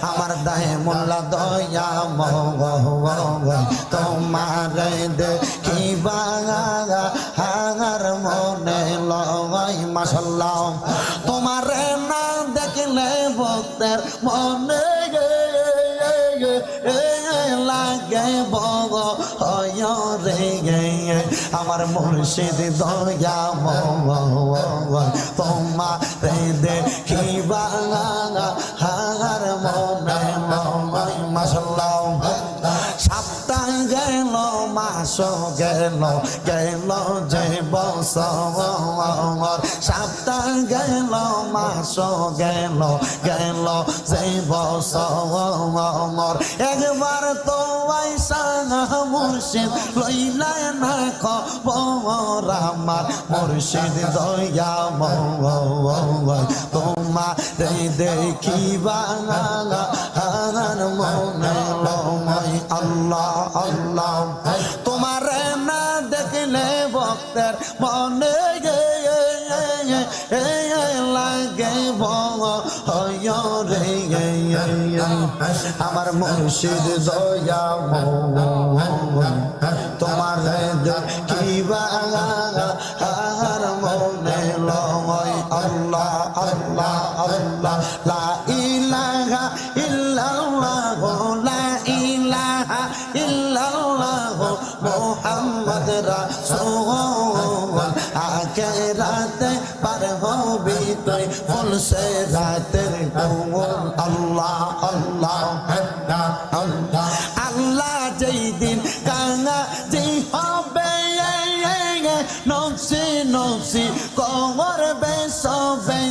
আমার দায় মোল্লা দয়া তোমার দেখিবা হাগার মনে লয় মাশাআল্লাহ তোমার না দেখলে ভক্তের মনে লাগে বগ রে আমার মুর্শিদ দয়া তোমার দেখিবা হাগার মনে লয় মাশাআল্লাহ সপ্তাহ গেল মাস গেল গেল যে বছর সপ্তাহ গেল মাস গেল গেল যে বছর একবার তো আইসা মুর্শিদ লইলা না খবর আমার মুর্শিদ দয়া তোমার দেখিবা হাগার মনে লয় আল্লাহ আল্লাহ তোমার না দেখলে ভক্তের মনে লাগে রে আমার মুর্শিদ দয়া তোমার দেখিবা হাগার মনে লয় আল্লাহ আল্লাহ আল্লাহ লা ইলাহা ইল্লাল্লাহ লা ইলাহা ইল্লাল্লাহ মুহাম্মদ রাসূল আখিরাতে পার হবি তুই ফুল সে রাতের কোল আল্লাহ আল্লাহ আল্লাহ আল্লাহ যেই দিন কাঙা যেই হবে নকশি নকশি করবে সবে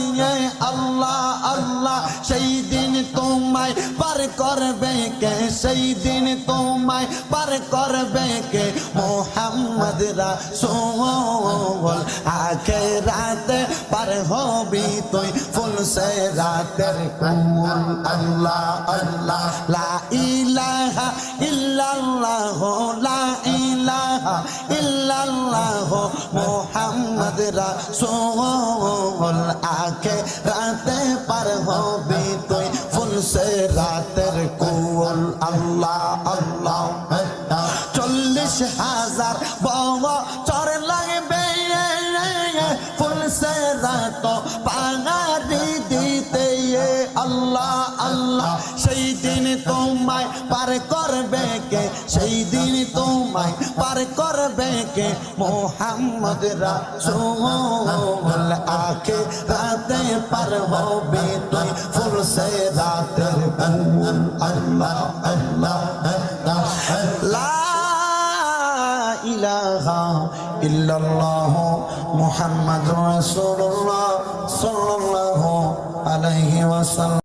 আল্লাহ আল্লাহ সেই দিন তোমায় পার করবে কে সেই দিন তোমায় পার করবে কে মুহাম্মদ রাসূল আখিরাতে পার হবি তুই ফুল সে রাতের কোল আল্লাহ আল্লাহ লা ইলাহা ইল্লাল্লাহ লা ইলাহা ইল্লাল্লাহ মুহাম্মদ রাসূল আখিরাতে পার হবি তুই ফুল সে রাতের কোল আল্লাহ আল্লাহ 40,000 বছর লাগবে ফুল সে রাত পাগারি দিতে আল্লাহ আল্লাহ সেই দিন তোমায় পার করবে কে সেই দিন তোমায় পার করবে কে মুহাম্মদ রাসূল আখিরাতে পার হবি তুই ফুল সে রাতের কোল আল্লাহ আল্লাহ লা ইলাহা ইল্লাল্লাহ মুহাম্মাদুর রাসূলুল্লাহ সাল্লাল্লাহু আলাইহি ওয়াসাল্লাম।